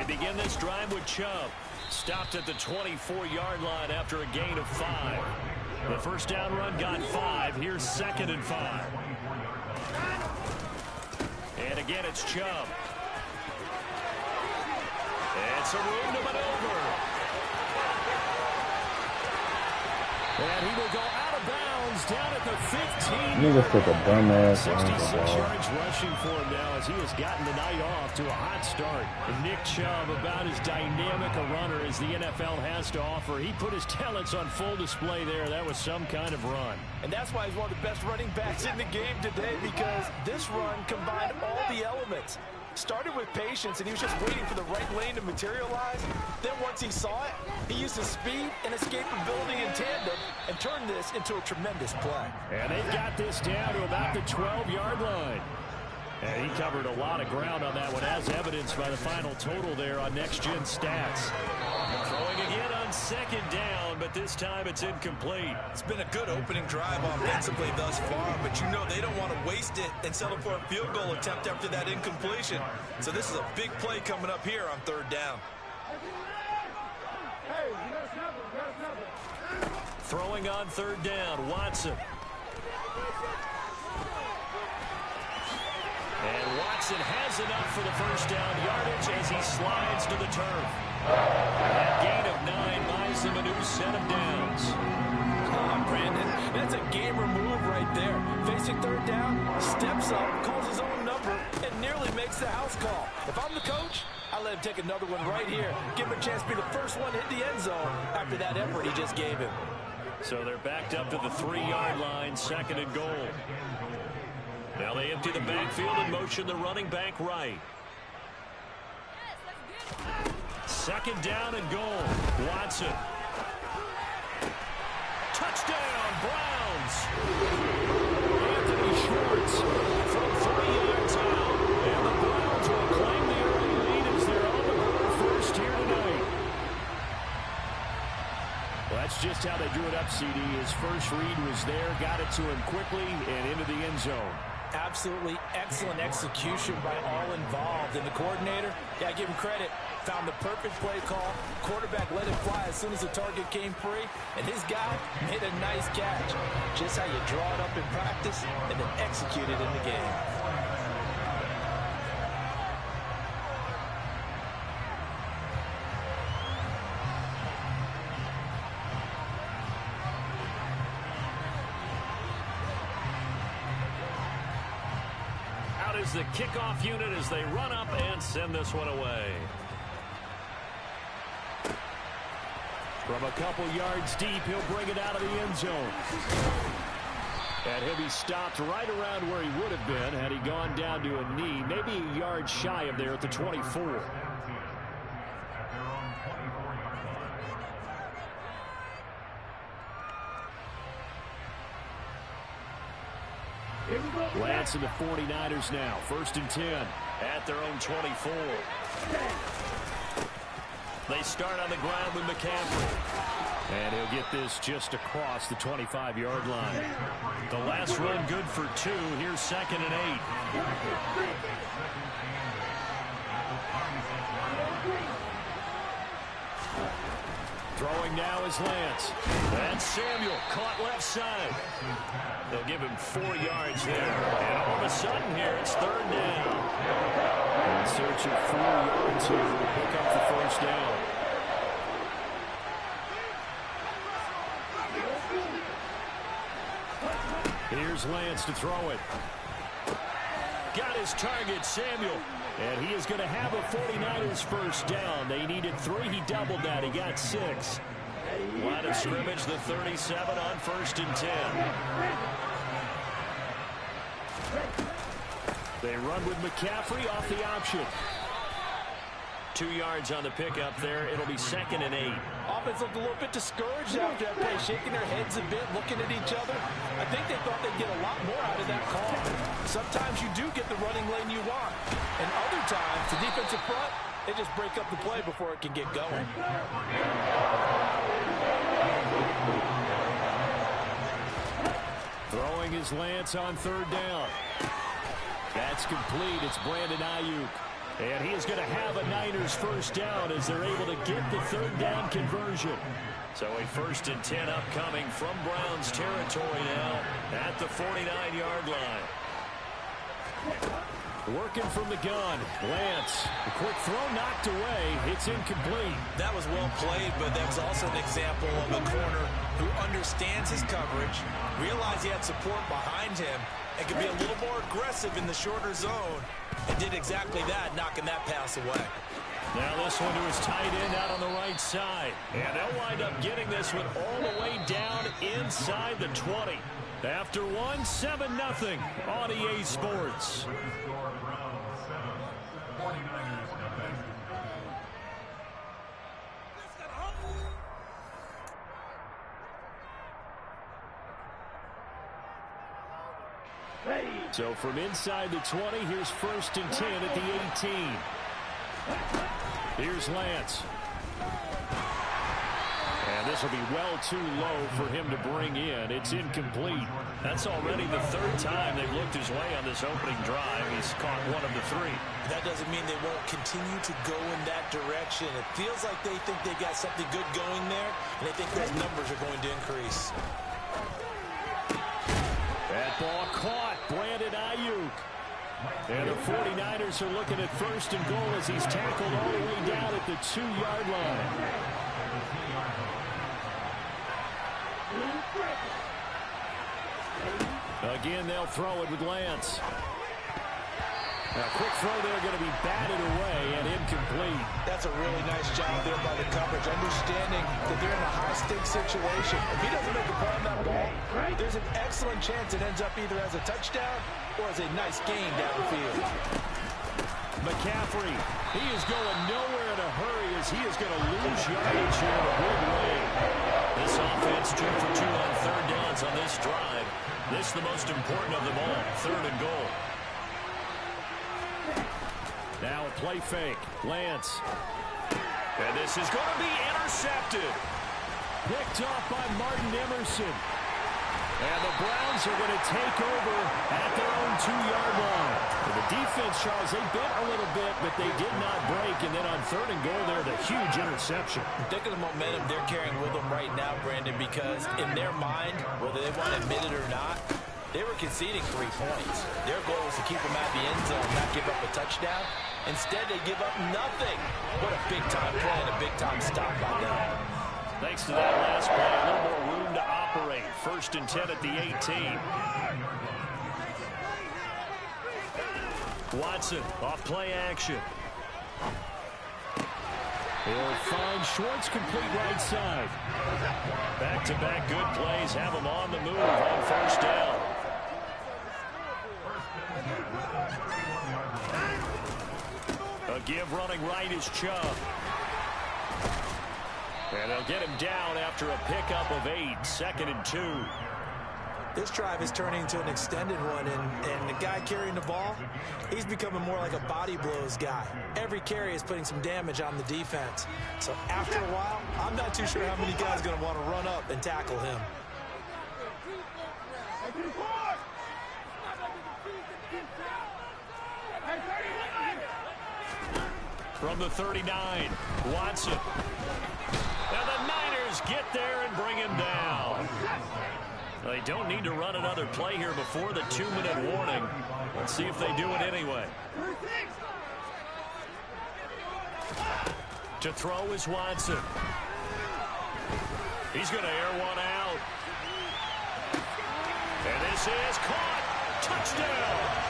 begin this drive with Chubb. Stopped at the 24-yard line after a gain of 5. The first down run got 5. Here's 2nd and 5. And again, it's Chubb. It's a room to maneuver. And he will go out of bounds down at the 15. Nigga took a dumbass 66 yards rushing for him now as he has gotten the night off to a hot start. And Nick Chubb, about as dynamic a runner as the NFL has to offer. He put his talents on full display there. That was some kind of run. And that's why he's one of the best running backs in the game today, because this run combined all the elements. Started with patience, and he was just waiting for the right lane to materialize. Then once he saw it, he used his speed and escapability in tandem and turned this into a tremendous play. And they've got this down to about the 12-yard line. And he covered a lot of ground on that one, as evidenced by the final total there on Next Gen Stats. Throwing again on 2nd down, but this time it's incomplete. It's been a good opening drive offensively thus far, but you know they don't want to waste it and settle for a field goal attempt after that incompletion. So this is a big play coming up here on 3rd down. Throwing on 3rd down, Watson. And Watson has enough for the first down yardage as he slides to the turf. That gain of 9 buys him a new set of downs. Brandon, that's a gamer move right there. Facing 3rd down, steps up, calls his own number, and nearly makes the house call. If I'm the coach, I let him take another one right here. Give him a chance to be the first one to hit the end zone after that effort he just gave him. So they're backed up to the 3-yard line, 2nd and goal. Now they empty the backfield and motion the running back right. 2nd down and goal. Watson. Touchdown, Browns. Anthony Schwartz from 3 yards out. And the Browns will claim the early lead as they're on the board first here tonight. Well, that's just how they drew it up, CD. His first read was there, got it to him quickly, and into the end zone. Absolutely excellent execution by all involved. And the coordinator, yeah, give him credit, found the perfect play call. Quarterback let it fly as soon as the target came free, and his guy made a nice catch. Just how you draw it up in practice and then execute it in the game. The kickoff unit as they run up and send this one away. From a couple yards deep, he'll bring it out of the end zone. And he'll be stopped right around where he would have been had he gone down to a knee, maybe a yard shy of there at the 24. Lance and the 49ers now. 1st and 10 at their own 24. They start on the ground with McCaffrey. And he'll get this just across the 25-yard line. The last run good for 2. Here's 2nd and 8. Throwing now is Lance. And Samuel caught left side. They'll give him 4 yards there. And all of a sudden here, it's 3rd down. In search of 4 yards here to pick up the first down. Here's Lance to throw it. Got his target, Samuel. And he is going to have a 49ers first down. They needed 3. He doubled that. He got 6. Line of scrimmage, the 37 on 1st and 10. They run with McCaffrey off the option. 2 yards on the pickup there. It'll be 2nd and 8. Offense looked a little bit discouraged after that play, shaking their heads a bit, looking at each other. I think they thought they'd get a lot more out of that call. Sometimes you do get the running lane you want. And other times, the defensive front, they just break up the play before it can get going. Throwing his Lance on 3rd down. That's complete. It's Brandon Ayuk. And he is going to have a Niners first down as they're able to get the third down conversion. So a 1st and 10 upcoming from Browns territory now at the 49-yard line. Working from the gun, Lance. A quick throw knocked away. It's incomplete. That was well played, but that was also an example of a corner who understands his coverage, realized he had support behind him, and could be a little more aggressive in the shorter zone, and did exactly that, knocking that pass away. Now this one to his tight end out on the right side. And they'll wind up getting this one all the way down inside the 20. After one, 7-0 on EA Sports. So from inside the 20, here's 1st and 10 at the 18. Here's Lance. And this will be well too low for him to bring in. It's incomplete. That's already the 3rd time they've looked his way on this opening drive. He's caught one of the 3. That doesn't mean they won't continue to go in that direction. It feels like they think they got something good going there, and they think those numbers are going to increase. That ball caught. Brandon Ayuk. And the 49ers are looking at 1st and goal as he's tackled all the way down at the 2-yard line. Again, they'll throw it with Lance. A quick throw there going to be batted away and incomplete. That's a really nice job there by the coverage, understanding that they're in a high-stakes situation. If he doesn't make a play on that ball, there's an excellent chance it ends up either as a touchdown or as a nice gain downfield. McCaffrey, he is going nowhere in a hurry as he is going to lose yardage here in a big way. This offense 2 for 2 on 3rd downs on this drive. This the most important of them all, 3rd and goal. Now a play fake. Lance. And this is going to be intercepted. Picked off by Martin Emerson. And the Browns are going to take over at their own 2-yard line. And the defense, Charles, they bit a little bit, but they did not break. And then on 3rd and goal there, the huge interception. Think of the momentum they're carrying with them right now, Brandon, because in their mind, whether they want to admit it or not, they were conceding 3 points. Their goal was to keep them at the end zone, not give up a touchdown. Instead, they give up nothing. What a big-time play and a big-time stop by them. Thanks to that last play, a little more room to operate. 1st and 10 at the 18. Watson off play action. He'll find Schwartz complete right side. Back-to-back good plays have him on the move on 1st down. A give running right is Chubb. And they'll get him down after a pickup of 8, 2nd and 2. This drive is turning into an extended one, and the guy carrying the ball, he's becoming more like a body blows guy. Every carry is putting some damage on the defense. So after a while, I'm not too sure how many guys are going to want to run up and tackle him. From the 39, Watson. And the Niners get there and bring him down. They don't need to run another play here before the 2-minute warning. Let's see if they do it anyway. To throw is Watson. He's going to air one out. And this is caught. Touchdown.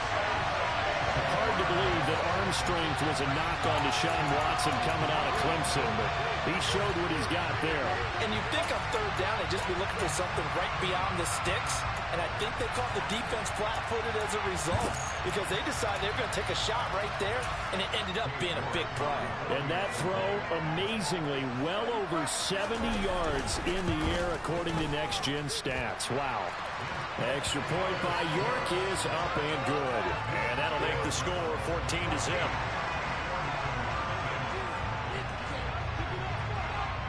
Hard to believe that arm strength was a knock on Deshaun Watson coming out of Clemson, but he showed what he's got there. And you think on 3rd down, they'd just be looking for something right beyond the sticks. And I think they caught the defense flat-footed as a result because they decided they were going to take a shot right there, and it ended up being a big play. And that throw, amazingly, well over 70 yards in the air according to Next Gen Stats. Wow. Extra point by York is up and good. And that'll make the score 14-0.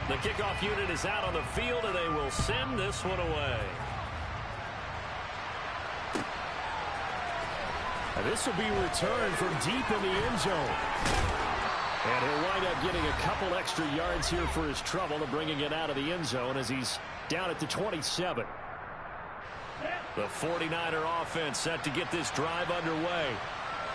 The kickoff unit is out on the field, and they will send this one away. This will be returned from deep in the end zone. And he'll wind up getting a couple extra yards here for his trouble to bringing it out of the end zone as he's down at the 27. The 49er offense set to get this drive underway.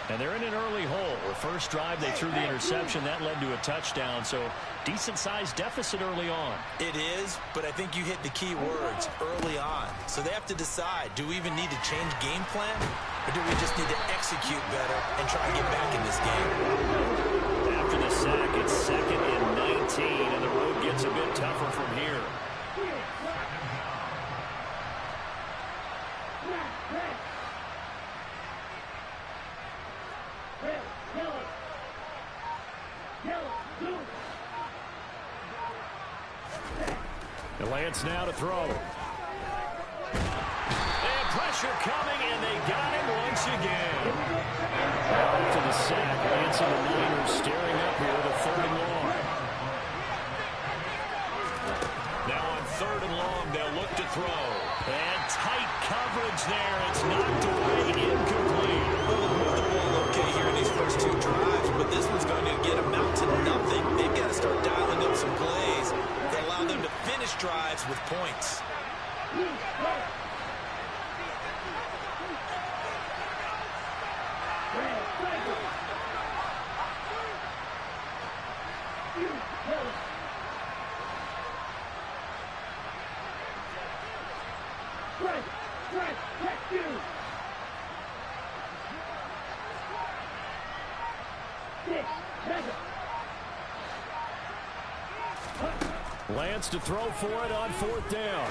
And they're in an early hole. The first drive, they threw the interception. That led to a touchdown, so decent-sized deficit early on. It is, but I think you hit the key words, early on. So they have to decide, do we even need to change game plan, or do we just need to execute better and try and get back in this game? After the sack, it's 2nd and 19, and the road gets a bit tougher from here. And Lance now to throw. And pressure coming, and they got him once again. After the sack, Lance and the Niners staring up here with a 3rd and long. Now on 3rd and long, they'll look to throw. And tight coverage there. It's knocked away, incomplete. Well, they'll move the ball okay here in these first 2 drives, but this one's going to get them out to nothing. They've got to start dialing up some plays that allow them to finish drives with points. Lance to throw for it on 4th down.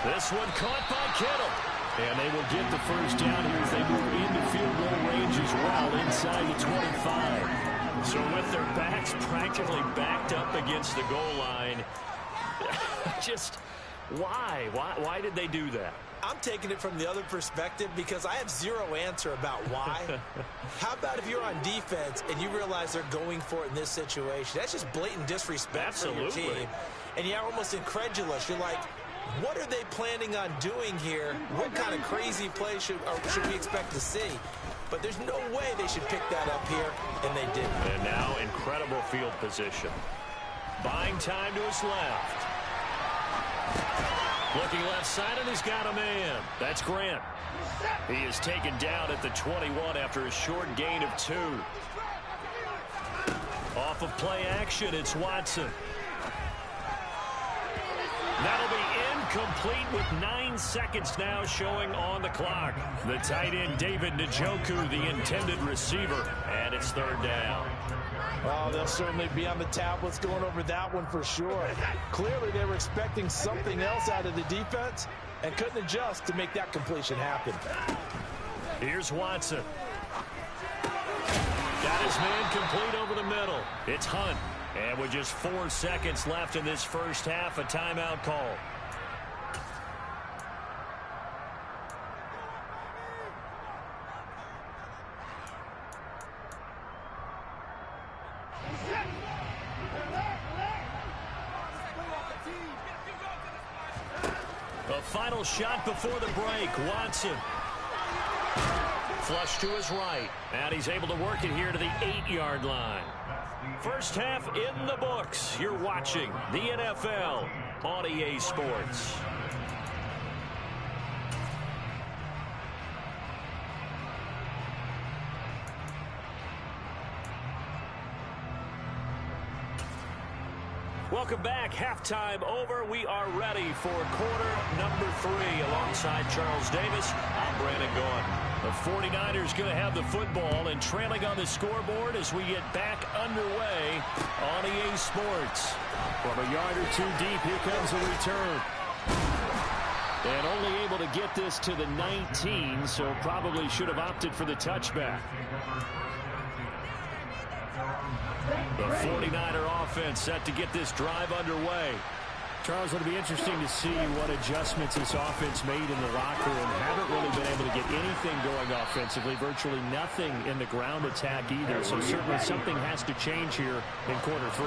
This one caught by Kittle. And they will get the first down here as they move into field goal range as well inside the 25. So with their backs practically backed up against the goal line, just why? Why did they do that? I'm taking it from the other perspective because I have zero answer about why. How about if you're on defense and you realize they're going for it in this situation? That's just blatant disrespect for your team. And you're almost incredulous. You're like, what are they planning on doing here? What kind of crazy play should we expect to see? But there's no way they should pick that up here, and they didn't. And now incredible field position. Buying time to his left. Looking left side, and he's got a man. That's Grant. He is taken down at the 21 after a short gain of 2. Off of play action, it's Watson. That'll be incomplete with 9 seconds now showing on the clock. The tight end, David Njoku, the intended receiver, and it's 3rd down. Oh, they'll certainly be on the tablets going over that one for sure. Clearly, they were expecting something else out of the defense and couldn't adjust to make that completion happen. Here's Watson. Got his man complete over the middle. It's Hunt. And with just 4 seconds left in this first half, a timeout call. A final shot before the break. Watson. Flush to his right. And he's able to work it here to the 8-yard line. First half in the books. You're watching the NFL on EA Sports. Welcome back. Halftime over. We are ready for quarter number 3. Alongside Charles Davis, I'm Brandon Gaudin. The 49ers going to have the football and trailing on the scoreboard as we get back underway on EA Sports. From a yard or 2 deep, here comes a return. And only able to get this to the 19, so probably should have opted for the touchback. The 49er offense set to get this drive underway. Charles, it'll be interesting to see what adjustments this offense made in the locker room. Haven't really been able to get anything going offensively. Virtually nothing in the ground attack either. So certainly something has to change here in quarter 3.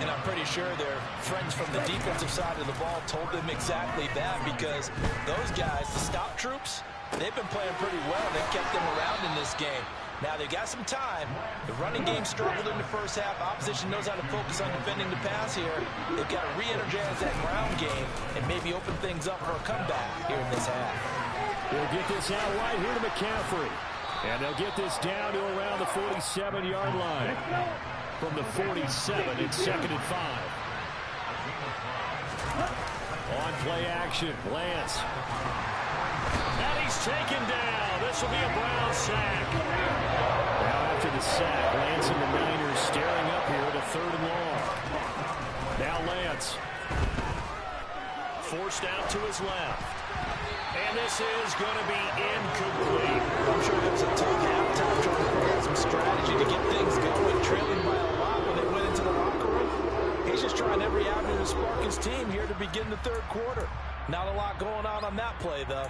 And I'm pretty sure their friends from the defensive side of the ball told them exactly that, because those guys, the stop troops, they've been playing pretty well. They've kept them around in this game. Now, they've got some time. The running game struggled in the first half. Opposition knows how to focus on defending the pass here. They've got to re-energize that ground game and maybe open things up for a comeback here in this half. They'll get this out wide here to McCaffrey. And they'll get this down to around the 47-yard line. From the 47, it's 2nd and 5. On play action, Lance. And he's taken down. This will be a Brown sack. Now after the sack, Lance and the Niners staring up here at a 3rd and long. Now Lance. Forced out to his left. And this is going to be incomplete. I'm sure it was a tough halftime trying to figure out some strategy to get things going, trailing by a lot when they went into the locker room. He's just trying every avenue to spark his team here to begin the 3rd quarter. Not a lot going on that play, though.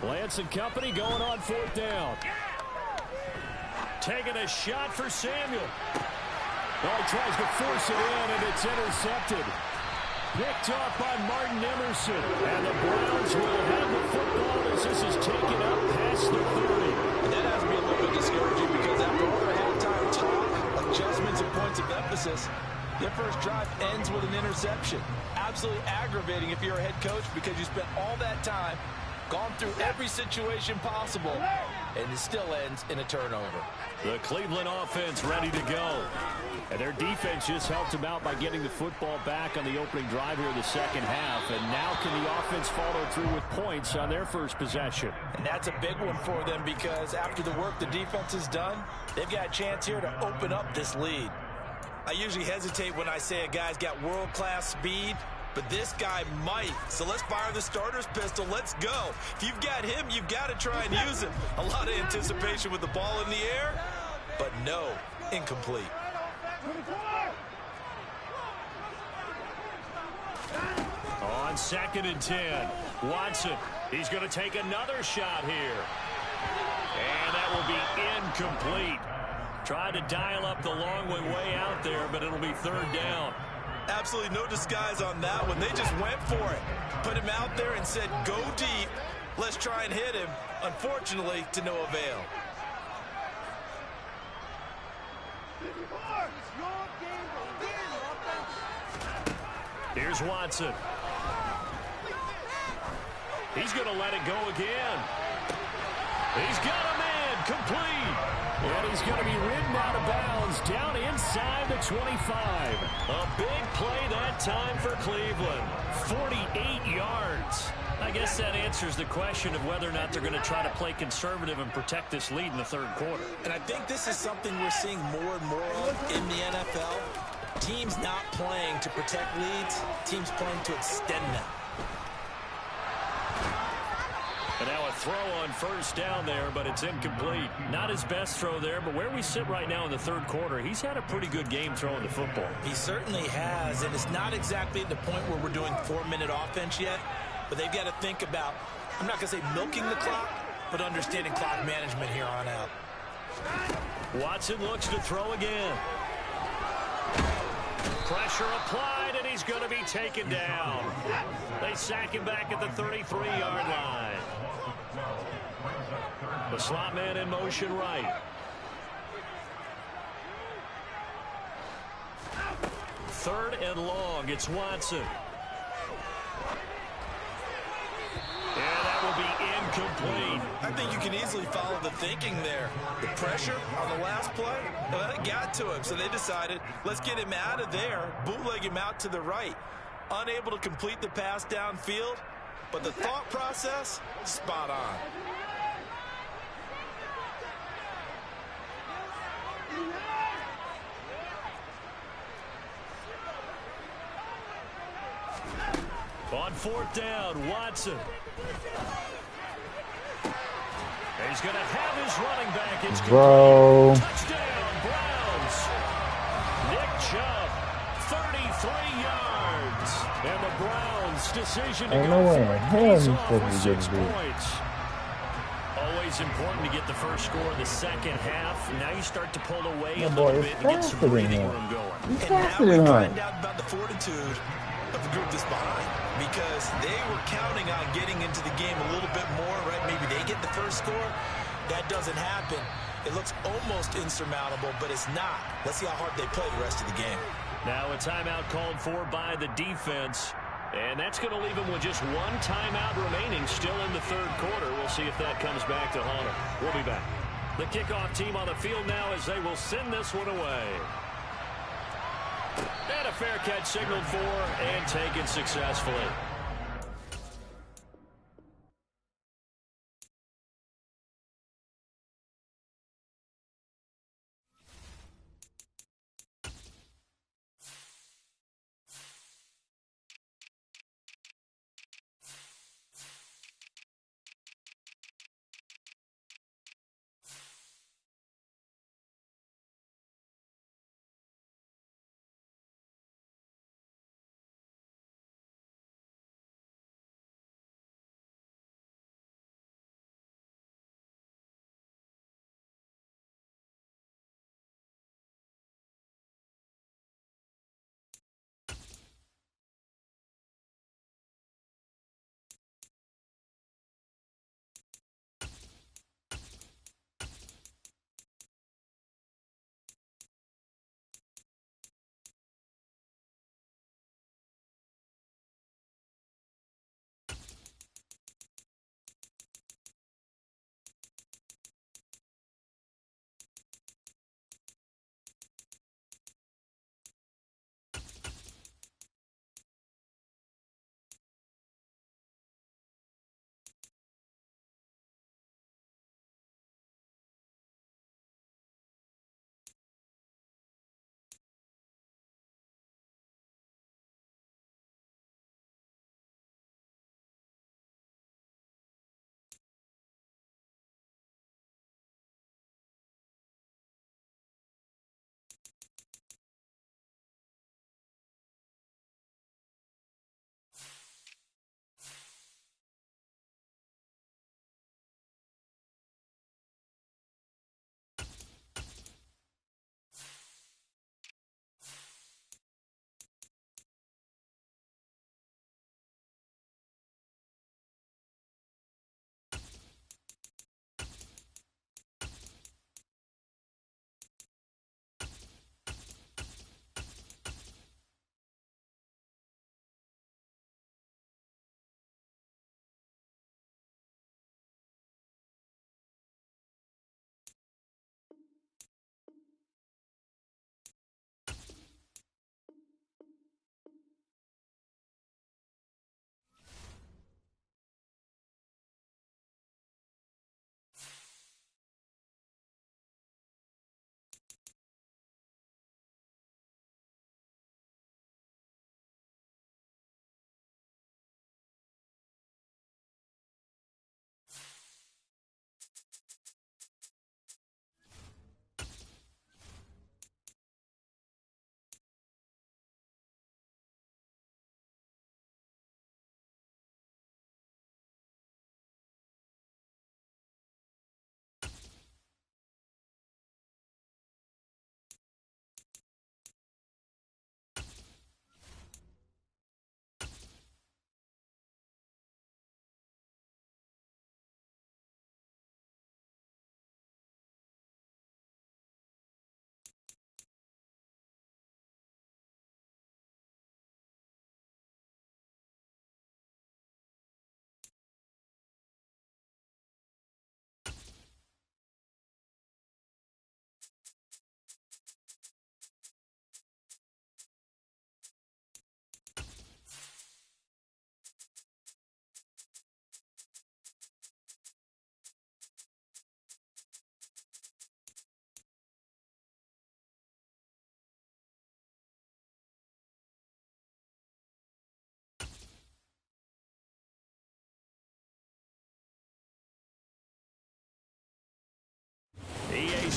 Lance and company going on 4th down. Taking a shot for Samuel. Oh, he tries to force it in, and it's intercepted. Picked off by Martin Emerson. And the Browns will have the football as this is taken up past the 30. And that has to be a little bit discouraging because after all the halftime talk, adjustments and points of emphasis, their first drive ends with an interception. Absolutely aggravating if you're a head coach because you spent all that time, gone through every situation possible, and it still ends in a turnover. The Cleveland offense ready to go. And their defense just helped them out by getting the football back on the opening drive here in the 2nd half. And now can the offense follow through with points on their first possession? And that's a big one for them because after the work the defense has done, they've got a chance here to open up this lead. I usually hesitate when I say a guy's got world-class speed, but this guy might. So let's fire the starter's pistol. Let's go. If you've got him, you've got to try and use him. A lot of anticipation with the ball in the air, but no, incomplete. On 2nd and 10, Watson. He's going to take another shot here. And that will be incomplete. Tried to dial up the long way out there, but it'll be 3rd down. Absolutely no disguise on that one. They just went for it. Put him out there and said, go deep. Let's try and hit him. Unfortunately, to no avail. Here's Watson. He's going to let it go again. He's got a man complete. And he's going to be ridden out of bounds down inside the 25. A big play that time for Cleveland. 48 yards. I guess that answers the question of whether or not they're going to try to play conservative and protect this lead in the 3rd quarter. And I think this is something we're seeing more and more of in the NFL. Teams not playing to protect leads, teams playing to extend them. And now a throw on 1st down there, but it's incomplete. Not his best throw there, but where we sit right now in the 3rd quarter, he's had a pretty good game throwing the football. He certainly has, and it's not exactly at the point where we're doing 4-minute offense yet, but they've got to think about, I'm not going to say milking the clock, but understanding clock management here on out. Watson looks to throw again. Pressure applied, and he's going to be taken down. They sack him back at the 33-yard line. The slot man in motion right. 3rd and long. It's Watson. And that will be incomplete. I think you can easily follow the thinking there. The pressure on the last play, well, it got to him, so they decided, let's get him out of there, bootleg him out to the right. Unable to complete the pass downfield, but the thought process, spot on. On fourth down, Watson. He's going to have his running back. It's Bro. Touchdown, Browns. Nick Chubb, 33 yards. And the Browns' decision to go for it pays off with 6 points. Always important to get the first score in the second half. Now you start to pull away a little bit and get some breathing room going. He's And now faster we than find him. out about the fortitude of the group that's behind, because they were counting on getting into the game a little bit more, right? Maybe they get the first score. That doesn't happen. It looks almost insurmountable, but it's not. Let's see how hard they play the rest of the game. Now a timeout called for by the defense. And that's going to leave them with just one timeout remaining still in the third quarter. We'll see if that comes back to haunt them. We'll be back. The kickoff team on the field now as they will send this one away. And a fair catch signaled for and taken successfully.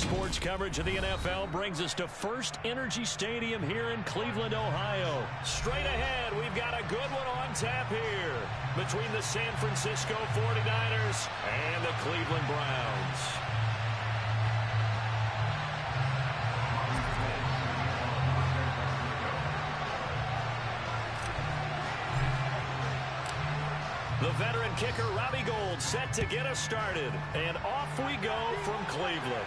sports coverage of the NFL brings us to First Energy Stadium here in Cleveland, Ohio. Straight ahead, we've got a good one on tap here between the San Francisco 49ers and the Cleveland Browns. The veteran kicker, Robbie Gould, set to get us started. And off we go from Cleveland.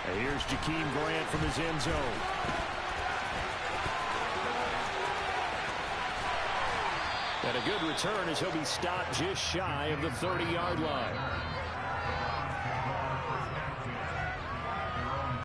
And here's Jakeem Grant from his end zone. And a good return as he'll be stopped just shy of the 30-yard line.